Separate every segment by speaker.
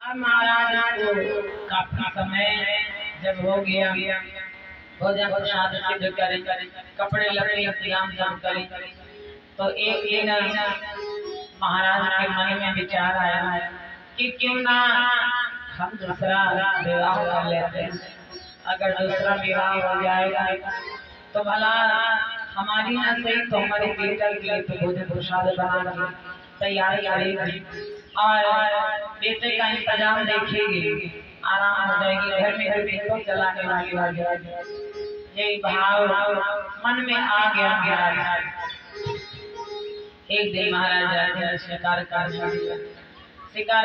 Speaker 1: अब महाराज को काफी समय जब हो गया, भोजन प्रसाद सिद्ध करे, कपड़े लकड़ी इंतजाम सब करे, तो एक दिन महाराज के मन में विचार आया कि क्यों ना हम दूसरा विवाह कर लेते हैं। अगर दूसरा विवाह हो जाएगा तो भला हमारी ना सही तो हमारे बेटा के लिए तो भोजन प्रसाद बना तैयार करेगी और बेटे का इंतजाम देखेगी, आराम हो जाएगी, घर में घर बेटो चलाने वाली हो जाएगी। यही भाव मन में आ गया महाराज। एक दिन महाराज जाते शिकार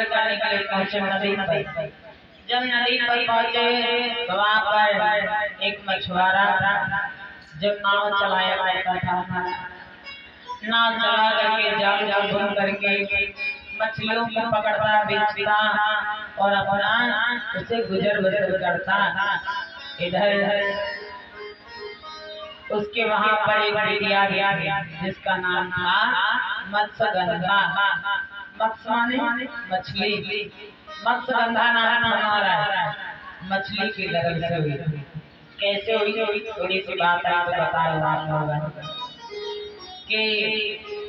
Speaker 1: करने के लिए पहुंचे नदी पर। जब नदी पर पहुंचे तो वहाँ पर एक मछुआरा जो नाव चलाया करता था, नाव चला करके जाल बुन करके मछलियों को पकड़ता बेचता और अपना उसे गुजर बसर करता। इधर उसके वहां पर एक बेटिया गया जिसका नाम था मत्स्यगंधा। मत्स्य माने मछली, मत्स्यगंधा नाम हमारा मछली की लगन से हुई। कैसे हुई थोड़ी सी बात आपको बताया कि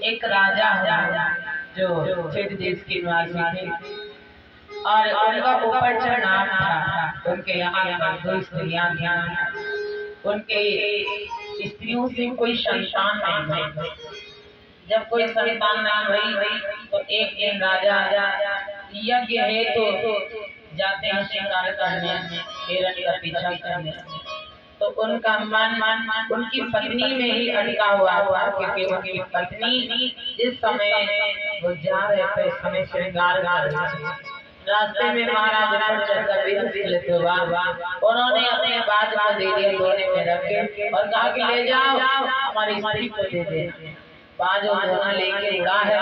Speaker 1: एक राजा है जो क्षेत्र देश के निवासी थे और उनका ऊपर चढ़ना था। उनके यहाँ दो स्त्रियां थीं, उनके स्त्रियों से कोई संतान नहीं हुई। जब कोई संतान नहीं हुई तो एक दिन राजा यज्ञ है तो जाते हैं शिकार करने, हिरण का पीछा करने। तो उनका मन उनकी पत्नी में ही अटका हुआ क्योंकि उनकी पत्नी जिस समय वो जा रहे थे उस समय श्रृंगार कर रहे थे। रास्ते में महाराज उन्होंने अपने बात को दे दिया, दोने में रखे और कहा कि ले जाओ हमारी स्त्री को दे दे। बाजो दोना लेके उड़ा है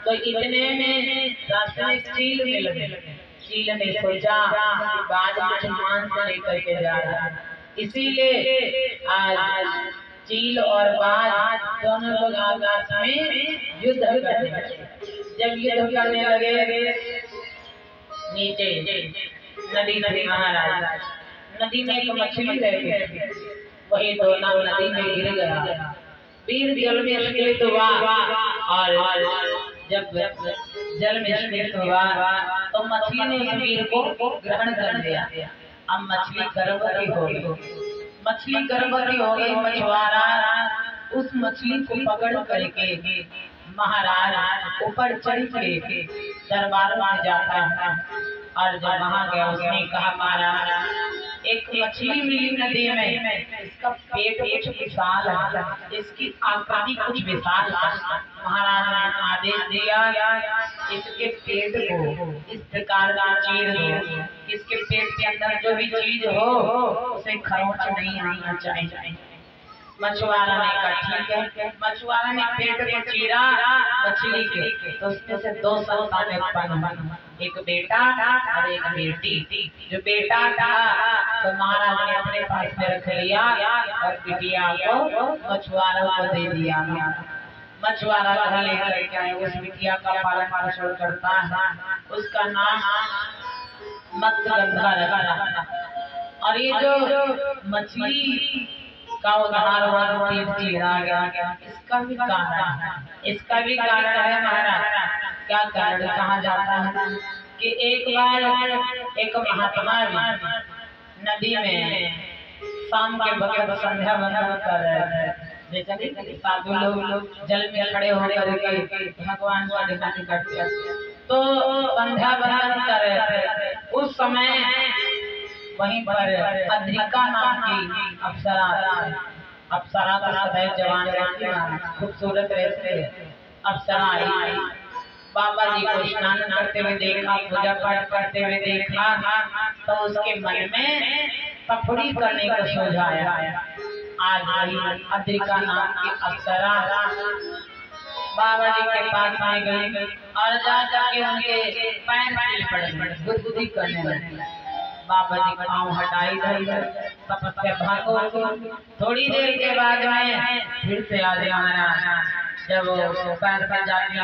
Speaker 1: तो इतने में रास्ते में चील मिल गई। चील ने सोचा बाज कुछ मान से लेकर के जा रहा है, इसीलिए आज चील और बाज दोनों लोग आकाश में युद्ध करने लगे। जब युद्ध करने लगे नीचे नदी थी महाराज, नदी में एक मछली रह गई, वही दोना नदी में गिर गया। वीर जल में स्खलित हुआ और जब जल में स्खलित हुआ तो मछली ने उस वीर को ग्रहण कर लिया। अब मछली गर्भवती हो गई, मछली गर्भवती हो गई। मछुआरा उस मछली को पकड़ करके महाराज ऊपर चढ़ के दरबार में जाता है और जब वहां गया उसने कहा महाराज एक मछली मिली नदी में, इसका पेट कुछ विशाल है, इसकी आकृति कुछ विशाल है। महाराज ने आदेश दिया इसके पेट को इस प्रकार का चीर दो, इसके पेट के अंदर जो भी चीज हो उसे खरोंच नहीं आना चाहिए। मछुआरा ने कहा ठीक है। मछुआरा ने पेट को चीरा मछली के तो उसमें से दो संतान उत्पन्न हुए, एक बेटा और एक बेटी। जो बेटा था तो महाराज ने अपने पास में रख लिया और बिटिया को मछुआरा को दे दिया। मछुआरा घर लेकर के आए, उस बिटिया का पालन पोषण करता है, उसका नाम मत्स्यगंधा रखा। और ये जो मछली का उदाहरण चीरा गया, इसका भी कारण है, इसका भी कारण है महाराज। क्या कारण कहा जाता है कि एक बार एक महात्मा नदी में शाम के वक्त संध्या वंदन कर रहे थे। जैसे साधु लोग जल में खड़े होकर के भगवान का ध्यान करते हैं तो संध्या वंदन कर रहे थे। उस समय वहीं पर अद्रिका नाम की अप्सरा तो सदैव जवान रहती है, खूबसूरत रहते अप्सरा आई। बाबा जी को स्नान करते हुए देखा, पूजा पाठ करते हुए देखा तो उसके मन में पफड़ी करने को सोचा। आज वही अद्रिका नाम की अप्सरा बाबा जी के पास आ गई और जा जाके उनके पैर पड़े, गुदगुदी करने लगे। बाबा जी पाँव हटाई तपस्या भागो। थोड़ी देर के बाद में फिर से आ जाना, जब पैर पर जाके